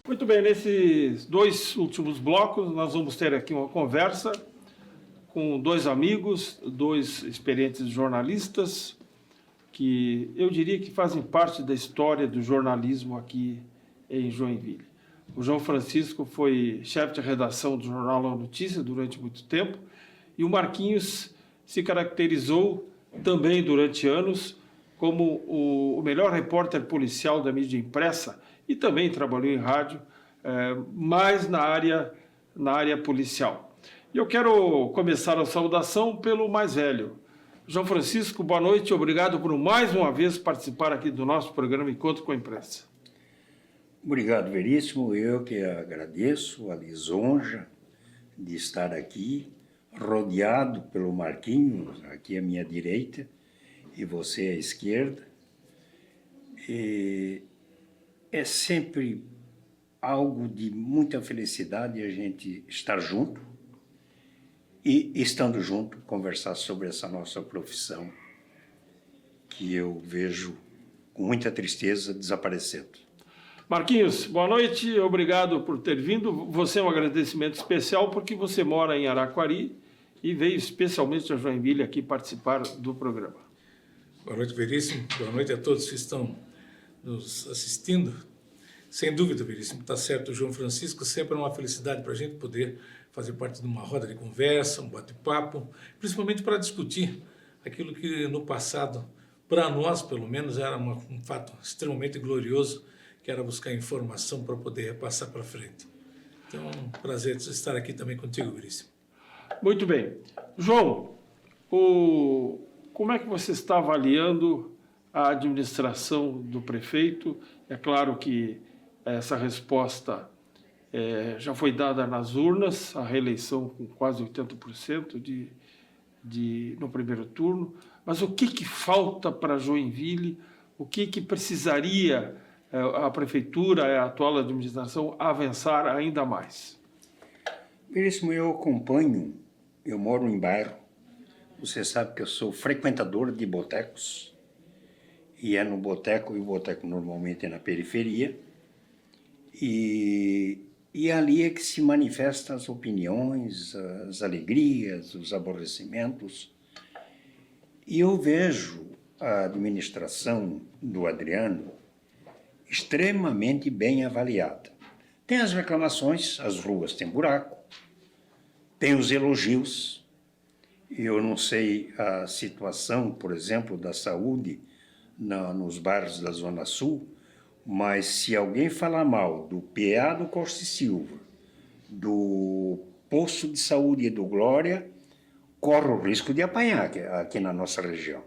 Muito bem, nesses dois últimos blocos, nós vamos ter aqui uma conversa com dois amigos, dois experientes jornalistas, que eu diria que fazem parte da história do jornalismo aqui em Joinville. O João Francisco foi chefe de redação do jornal A Notícia durante muito tempo, e o Marquinhos se caracterizou também durante anos como o melhor repórter policial da mídia impressa, e também trabalhou em rádio, mais na área policial. E eu quero começar a saudação pelo mais velho. João Francisco, boa noite, obrigado por mais uma vez participar aqui do nosso programa Encontro com a Imprensa. Obrigado, Veríssimo. Eu que agradeço a lisonja de estar aqui, rodeado pelo Marquinhos, aqui à minha direita, e você à esquerda. E é sempre algo de muita felicidade a gente estar junto e, estando junto, conversar sobre essa nossa profissão que eu vejo com muita tristeza desaparecendo. Marquinhos, boa noite, obrigado por ter vindo. Você é um agradecimento especial porque você mora em Araquari e veio especialmente a Joinville aqui participar do programa. Boa noite, Veríssimo. Boa noite a todos que estão nos assistindo. Sem dúvida, Veríssimo, está certo, o João Francisco, sempre é uma felicidade para a gente poder fazer parte de uma roda de conversa, um bate-papo, principalmente para discutir aquilo que no passado, para nós pelo menos, era um fato extremamente glorioso, que era buscar informação para poder passar para frente. Então, é um prazer estar aqui também contigo, Veríssimo. Muito bem. João, como é que você está avaliando a administração do prefeito? É claro que essa resposta já foi dada nas urnas, a reeleição com quase 80% no primeiro turno, mas o que falta para Joinville? O que precisaria a prefeitura, a atual administração, avançar ainda mais? Veríssimo, eu acompanho, eu moro em bairro, você sabe que eu sou frequentador de botecos, e é no boteco, e o boteco normalmente é na periferia, e ali é que se manifestam as opiniões, as alegrias, os aborrecimentos. E eu vejo a administração do Adriano extremamente bem avaliada. Tem as reclamações, as ruas têm buraco, tem os elogios. Eu não sei a situação, por exemplo, da saúde nos bairros da Zona Sul, mas se alguém falar mal do PA do Costa e Silva, do posto de saúde do Glória, corre o risco de apanhar aqui na nossa região.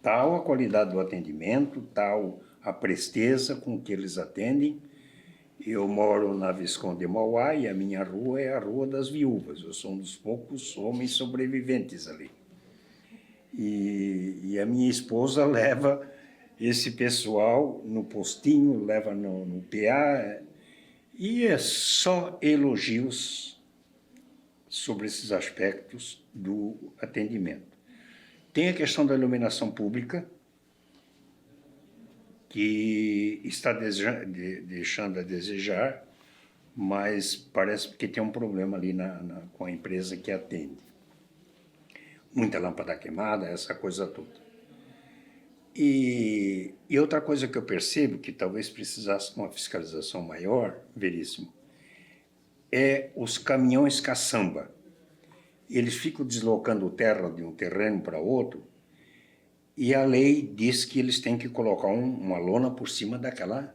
Tal a qualidade do atendimento, tal a presteza com que eles atendem. Eu moro na Visconde Mauá e a minha rua é a Rua das Viúvas. Eu sou um dos poucos homens sobreviventes ali. E a minha esposa leva esse pessoal no postinho, leva no PA, e é só elogios sobre esses aspectos do atendimento. Tem a questão da iluminação pública, que está deixando a desejar, mas parece que tem um problema ali com a empresa que atende. Muita lâmpada queimada, essa coisa toda. E outra coisa que eu percebo, que talvez precisasse de uma fiscalização maior, Veríssimo, é os caminhões caçamba. Eles ficam deslocando terra de um terreno para outro, e a lei diz que eles têm que colocar uma lona por cima daquela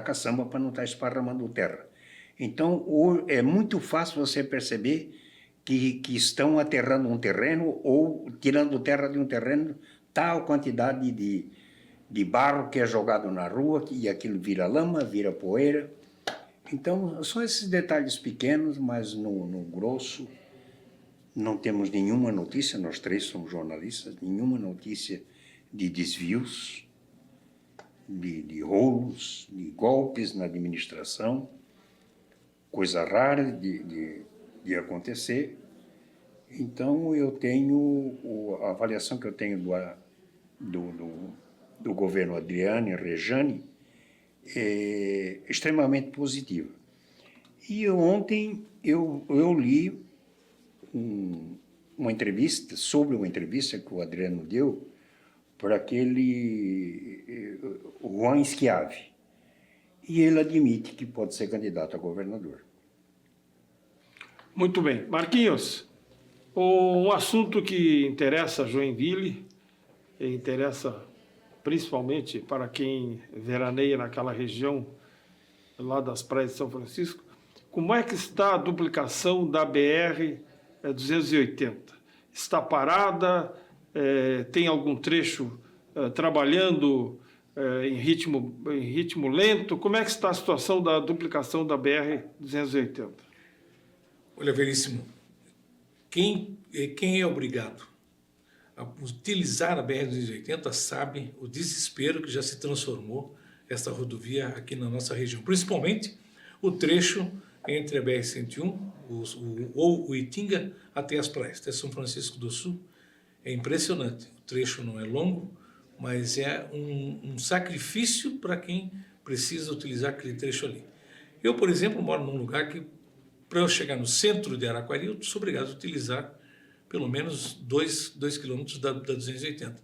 caçamba para não estar esparramando terra. Então, é muito fácil você perceber que estão aterrando um terreno ou tirando terra de um terreno, tal quantidade de barro que é jogado na rua, e aquilo vira lama, vira poeira. Então, são esses detalhes pequenos, mas no grosso não temos nenhuma notícia, nós três somos jornalistas, nenhuma notícia de desvios, de rolos, de golpes na administração, coisa rara de acontecer. Então, eu tenho, a avaliação que eu tenho do governo Adriano e Rejane extremamente positiva. E ontem eu li uma entrevista, sobre uma entrevista que o Adriano deu para aquele Juan Schiavi. E ele admite que pode ser candidato a governador. Muito bem. Marquinhos, um assunto que interessa a Joinville, e interessa principalmente para quem veraneia naquela região lá das praias de São Francisco, como é que está a duplicação da BR-280? Está parada? Tem algum trecho trabalhando em ritmo lento? Como é que está a situação da duplicação da BR-280? Olha, Veríssimo, quem é obrigado a utilizar a BR-280 sabe o desespero que já se transformou esta rodovia aqui na nossa região, principalmente o trecho entre a BR-101 ou o Itinga até as praias, até São Francisco do Sul. É impressionante, o trecho não é longo, mas é um sacrifício para quem precisa utilizar aquele trecho ali. Eu, por exemplo, moro num lugar que, para eu chegar no centro de Araquari, eu sou obrigado a utilizar pelo menos 2 quilômetros da 280.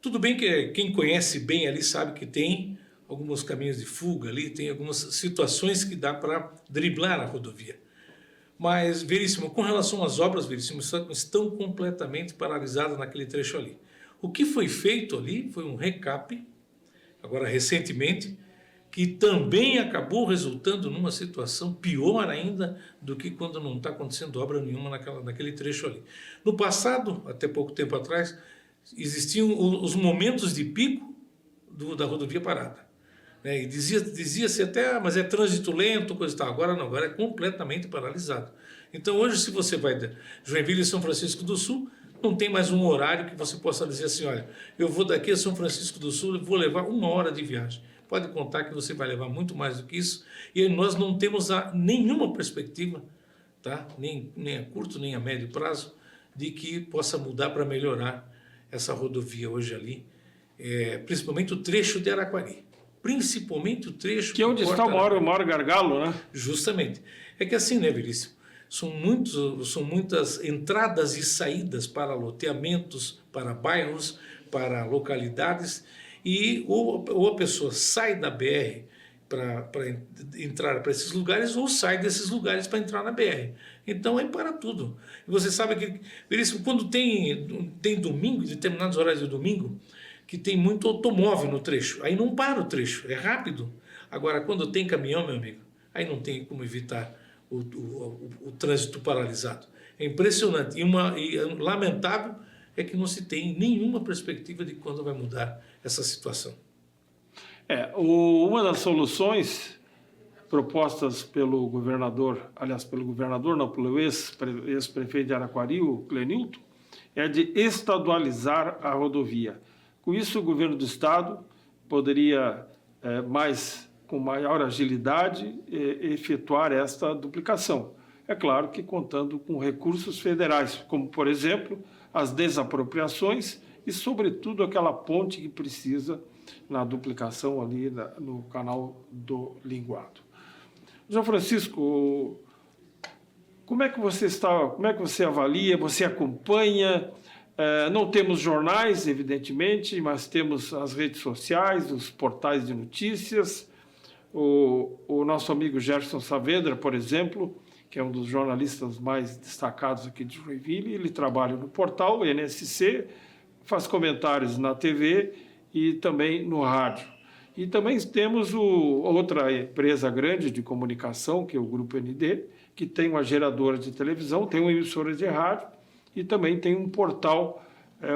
Tudo bem que quem conhece bem ali sabe que tem alguns caminhos de fuga ali, tem algumas situações que dá para driblar a rodovia. Mas, Veríssimo, com relação às obras, Veríssimo, estão completamente paralisadas naquele trecho ali. O que foi feito ali foi um recap, agora recentemente, que também acabou resultando numa situação pior ainda do que quando não está acontecendo obra nenhuma naquele trecho ali. No passado, até pouco tempo atrás, existiam os momentos de pico da rodovia parada. E dizia-se até, mas é trânsito lento, coisa e tal. Agora não, agora é completamente paralisado. Então hoje, se você vai de Joinville e São Francisco do Sul, não tem mais um horário que você possa dizer assim, olha, eu vou daqui a São Francisco do Sul e vou levar 1 hora de viagem. Pode contar que você vai levar muito mais do que isso. E nós não temos nenhuma perspectiva, tá? nem a curto, nem a médio prazo, de que possa mudar para melhorar essa rodovia hoje ali, principalmente o trecho de Araquari. Principalmente o trecho... Que é onde está o maior gargalo, né? Justamente. É que assim, né, Veríssimo? São muitas entradas e saídas para loteamentos, para bairros, para localidades, e ou a pessoa sai da BR para entrar para esses lugares, ou sai desses lugares para entrar na BR. Então é para tudo. E você sabe que, Veríssimo, quando tem domingo, determinados horários de domingo, que tem muito automóvel no trecho, aí não para o trecho, é rápido. Agora, quando tem caminhão, meu amigo, aí não tem como evitar o trânsito paralisado. É impressionante. E lamentável é que não se tem nenhuma perspectiva de quando vai mudar essa situação. Uma das soluções propostas pelo governador, aliás, pelo ex-prefeito de Araquari, o Clenilton, é de estadualizar a rodovia. Com isso, o governo do estado poderia, com maior agilidade, efetuar esta duplicação. É claro que contando com recursos federais, como, por exemplo, as desapropriações e, sobretudo, aquela ponte que precisa na duplicação ali no canal do Linguado. João Francisco, como é que você está? Como é que você avalia? Você acompanha? Não temos jornais, evidentemente, mas temos as redes sociais, os portais de notícias. O nosso amigo Gerson Saavedra, por exemplo, que é um dos jornalistas mais destacados aqui de Joinville, ele trabalha no portal NSC, faz comentários na TV e também no rádio. E também temos outra empresa grande de comunicação, que é o Grupo ND, que tem uma geradora de televisão, tem uma emissora de rádio e também tem um portal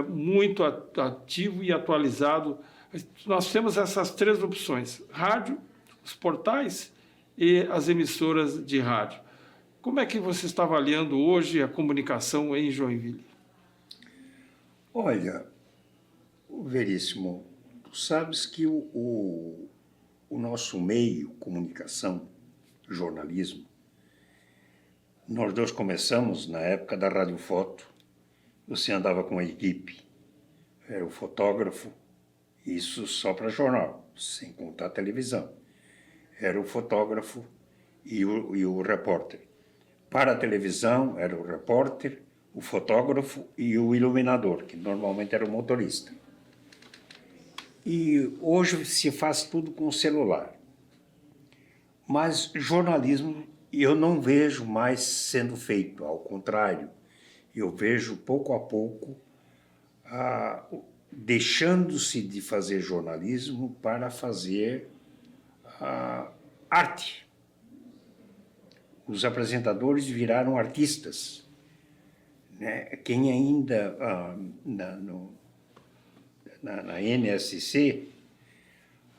muito ativo e atualizado. Nós temos essas 3 opções: rádio, os portais e as emissoras de rádio. Como é que você está avaliando hoje a comunicação em Joinville? Olha, Veríssimo, tu sabes que o nosso meio, comunicação, jornalismo, nós dois começamos na época da radiofoto. Você andava com a equipe, era o fotógrafo, isso só para jornal, sem contar a televisão. era o fotógrafo e o repórter. Para a televisão, era o repórter, o fotógrafo e o iluminador, que normalmente era o motorista. E hoje se faz tudo com o celular. Mas jornalismo eu não vejo mais sendo feito, ao contrário. Eu vejo pouco a pouco deixando-se de fazer jornalismo para fazer arte. Os apresentadores viraram artistas, né? Quem ainda na NSC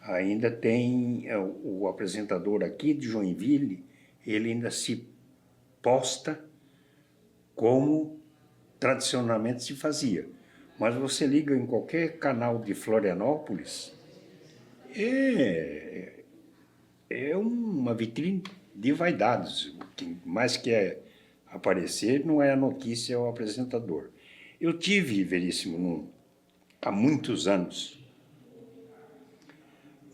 ainda tem o apresentador aqui de Joinville, ele ainda se posta como tradicionalmente se fazia. Mas você liga em qualquer canal de Florianópolis, é uma vitrine de vaidades. O que mais quer aparecer não é a notícia, é o apresentador. Eu tive, Veríssimo, há muitos anos,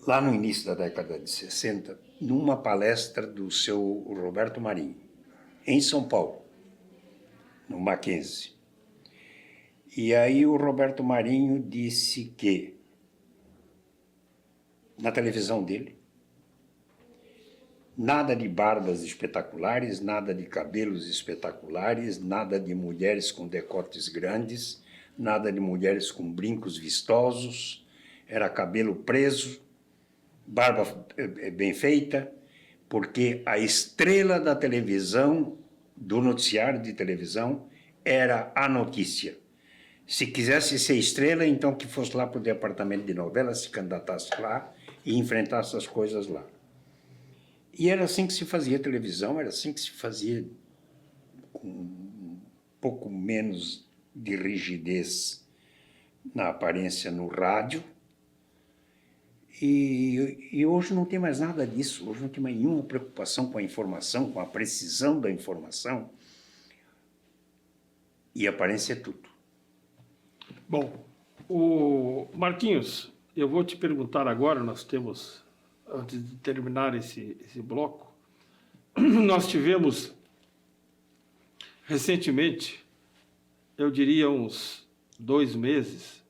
lá no início da década de 60, numa palestra do seu Roberto Marinho, em São Paulo, no Mackenzie. E aí o Roberto Marinho disse que, na televisão dele, nada de barbas espetaculares, nada de cabelos espetaculares, nada de mulheres com decotes grandes, nada de mulheres com brincos vistosos, era cabelo preso, barba bem feita, porque a estrela da televisão, do noticiário de televisão, era a notícia. Se quisesse ser estrela, então que fosse lá para o departamento de novela, se candidatasse lá e enfrentasse as coisas lá. E era assim que se fazia televisão, era assim que se fazia com um pouco menos de rigidez na aparência no rádio. E hoje não tem mais nada disso, hoje não tem mais nenhuma preocupação com a informação, com a precisão da informação. E aparência é tudo. Bom, o Marquinhos, eu vou te perguntar agora, nós temos, antes de terminar esse bloco, nós tivemos recentemente, eu diria uns 2 meses,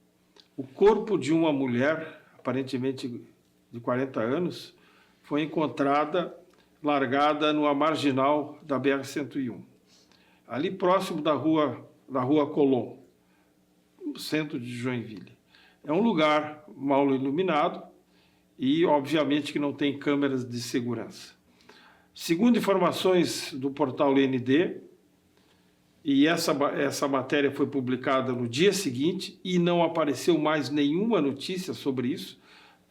o corpo de uma mulher, aparentemente de 40 anos, foi encontrada largada numa marginal da BR-101, ali próximo da rua Colombo, no centro de Joinville. É um lugar mal iluminado e, obviamente, que não tem câmeras de segurança. Segundo informações do portal ND, e essa matéria foi publicada no dia seguinte e não apareceu mais nenhuma notícia sobre isso,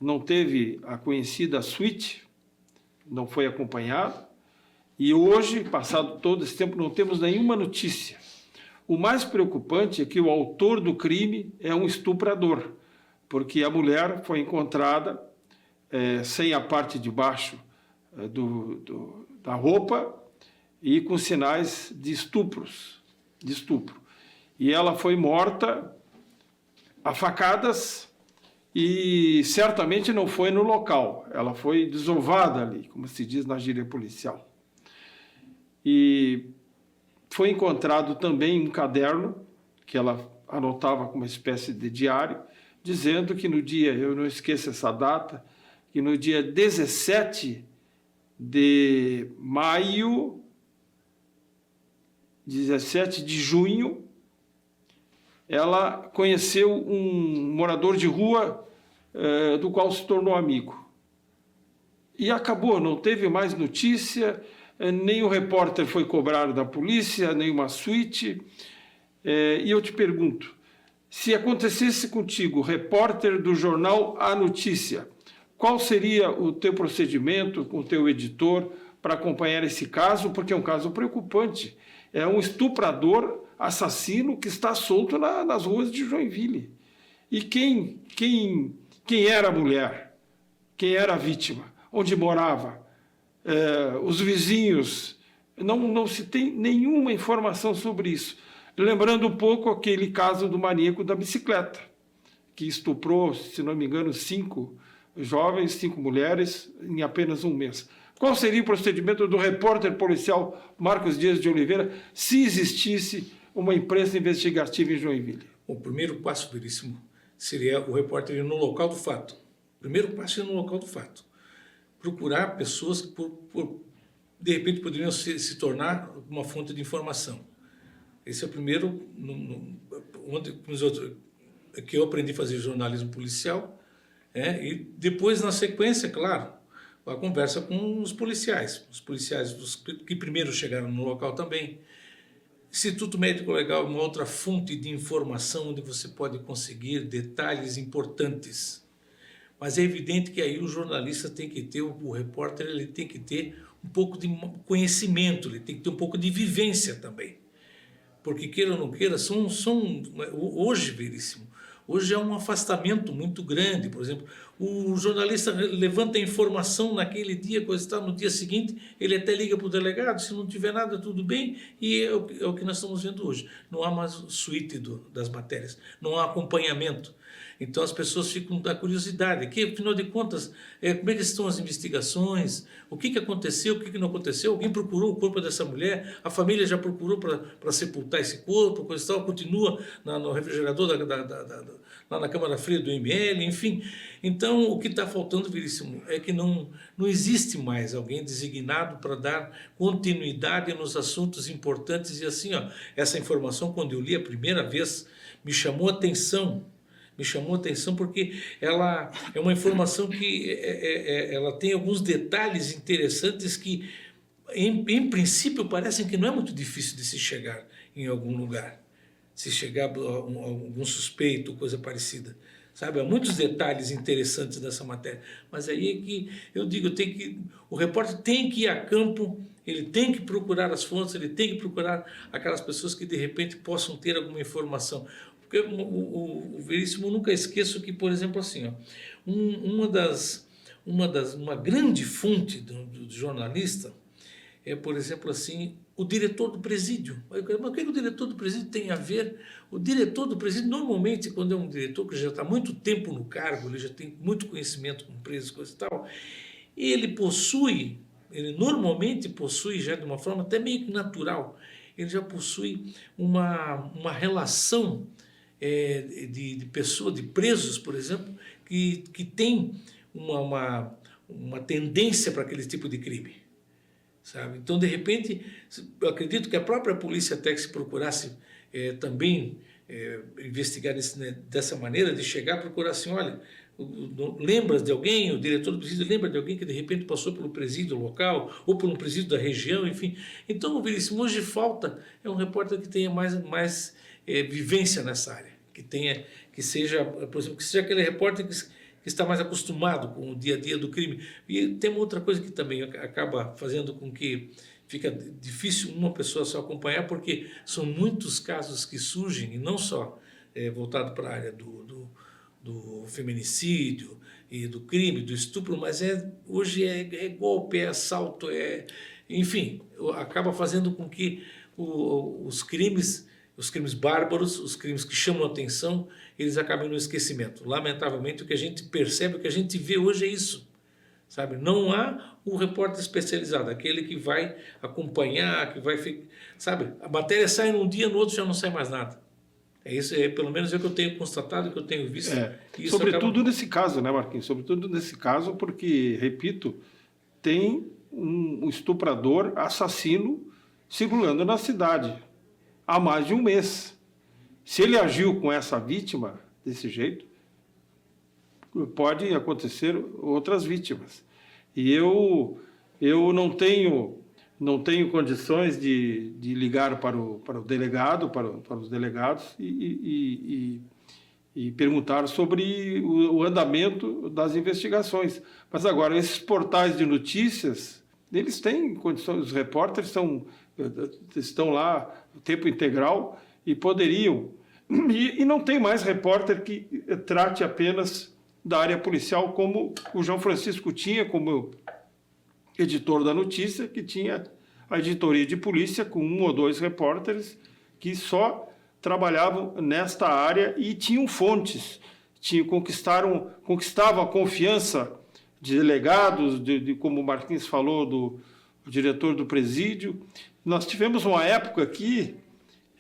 não teve a conhecida suíte, não foi acompanhado, e hoje, passado todo esse tempo, não temos nenhuma notícia. O mais preocupante é que o autor do crime é um estuprador, porque a mulher foi encontrada sem a parte de baixo da roupa e com sinais de estupro. E ela foi morta a facadas e certamente não foi no local, ela foi desovada ali, como se diz na gíria policial. E foi encontrado também um caderno que ela anotava como uma espécie de diário, dizendo que no dia, eu não esqueço essa data, que no dia 17 de maio, 17 de junho, ela conheceu um morador de rua do qual se tornou amigo. E acabou, não teve mais notícia, nem o repórter foi cobrado da polícia, nem uma suíte. E eu te pergunto, se acontecesse contigo, repórter do jornal A Notícia, qual seria o teu procedimento com o teu editor para acompanhar esse caso? Porque é um caso preocupante. É um estuprador assassino que está solto nas ruas de Joinville. E quem era a mulher? Quem era a vítima? Onde morava? Os vizinhos? Não se tem nenhuma informação sobre isso. Lembrando um pouco aquele caso do maníaco da bicicleta, que estuprou, se não me engano, 5 jovens, 5 mulheres, em apenas um mês. Qual seria o procedimento do repórter policial Marcos Dias de Oliveira se existisse uma imprensa investigativa em Joinville? O primeiro passo, Veríssimo, seria o repórter ir no local do fato. O primeiro passo é ir no local do fato. Procurar pessoas que, de repente, poderiam se tornar uma fonte de informação. Esse é o primeiro, que eu aprendi a fazer jornalismo policial, e depois, na sequência, claro, a conversa com os policiais que primeiro chegaram no local também. Instituto Médico Legal é uma outra fonte de informação onde você pode conseguir detalhes importantes. Mas é evidente que aí o jornalista tem que ter, o repórter, ele tem que ter um pouco de conhecimento, ele tem que ter um pouco de vivência também. Porque, queira ou não queira, hoje, Veríssimo, hoje é um afastamento muito grande. Por exemplo, o jornalista levanta a informação naquele dia, coisa está no dia seguinte, ele até liga para o delegado, se não tiver nada, tudo bem, e é o que nós estamos vendo hoje. Não há mais suíte das matérias, não há acompanhamento. Então as pessoas ficam da curiosidade, que afinal de contas, como é que estão as investigações, o que aconteceu, o que não aconteceu, alguém procurou o corpo dessa mulher, a família já procurou para sepultar esse corpo, coisa e tal, continua no refrigerador lá na Câmara Fria do ML, enfim. Então o que está faltando, Veríssimo, é que não existe mais alguém designado para dar continuidade nos assuntos importantes. E assim, essa informação, quando eu li a primeira vez, me chamou a atenção porque ela é uma informação que ela tem alguns detalhes interessantes que, em princípio, parecem que não é muito difícil de se chegar em algum lugar, se chegar a algum suspeito, coisa parecida. Sabe, há muitos detalhes interessantes dessa matéria, mas aí é que eu digo, o repórter tem que ir a campo, ele tem que procurar as fontes, ele tem que procurar aquelas pessoas que de repente possam ter alguma informação. Porque o Veríssimo, eu nunca esqueço que, por exemplo, assim, uma grande fonte do jornalista é, por exemplo, assim, o diretor do presídio. Mas o que o diretor do presídio tem a ver? O diretor do presídio, normalmente, quando é um diretor que já está há muito tempo no cargo, ele já tem muito conhecimento com presos, coisa e tal, ele normalmente possui, já de uma forma até meio que natural, ele já possui uma relação de pessoas, de presos, por exemplo, que tem uma tendência para aquele tipo de crime. Sabe? Então, de repente, eu acredito que a própria polícia, até que se procurasse também investigar dessa maneira, de chegar a procurar assim, olha, lembras de alguém, o diretor do presídio lembra de alguém que de repente passou pelo presídio local ou por um presídio da região, enfim. Então, Veríssimo, hoje falta um repórter que tenha mais vivência nessa área, que seja, por exemplo, que seja aquele repórter que está mais acostumado com o dia a dia do crime. E tem uma outra coisa que também acaba fazendo com que fica difícil uma pessoa só acompanhar, porque são muitos casos que surgem, e não só voltado para a área do feminicídio e do crime, do estupro, mas hoje é golpe, é assalto, enfim, acaba fazendo com que os crimes bárbaros, os crimes que chamam a atenção, eles acabam no esquecimento. Lamentavelmente, o que a gente percebe, o que a gente vê hoje é isso. Sabe? Não há um repórter especializado, aquele que vai acompanhar, que vai ficar... Sabe? A matéria sai num dia, no outro já não sai mais nada. Isso pelo menos é o que eu tenho constatado, que eu tenho visto. Sobretudo nesse caso, né, Marquinhos? Sobretudo nesse caso, porque, repito, tem um estuprador assassino circulando na cidade há mais de um mês. Se ele agiu com essa vítima desse jeito, pode acontecer outras vítimas. E eu não tenho condições de ligar para o delegado, para os delegados e perguntar sobre o andamento das investigações. Mas agora, esses portais de notícias, eles têm condições, os repórteres estão lá o tempo integral e poderiam. E não tem mais repórter que trate apenas da área policial, como o João Francisco tinha, como editor da notícia, que tinha a editoria de polícia com 1 ou 2 repórteres que só trabalhavam nesta área e tinham fontes. conquistavam a confiança de delegados, como o Marquinhos falou, do diretor do presídio. Nós tivemos uma época aqui,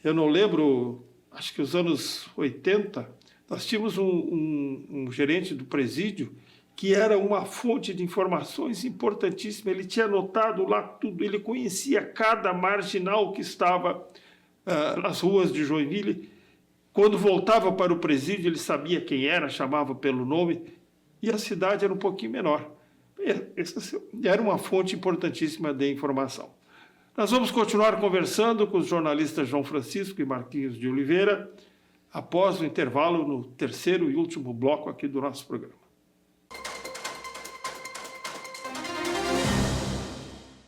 eu não lembro, acho que os anos 80, nós tínhamos um gerente do presídio que era uma fonte de informações importantíssima. Ele tinha anotado lá tudo, ele conhecia cada marginal que estava nas ruas de Joinville. Quando voltava para o presídio, ele sabia quem era, chamava pelo nome, e a cidade era um pouquinho menor. Essa era uma fonte importantíssima de informação. Nós vamos continuar conversando com os jornalistas João Francisco e Marquinhos de Oliveira, após o intervalo, no terceiro e último bloco aqui do nosso programa.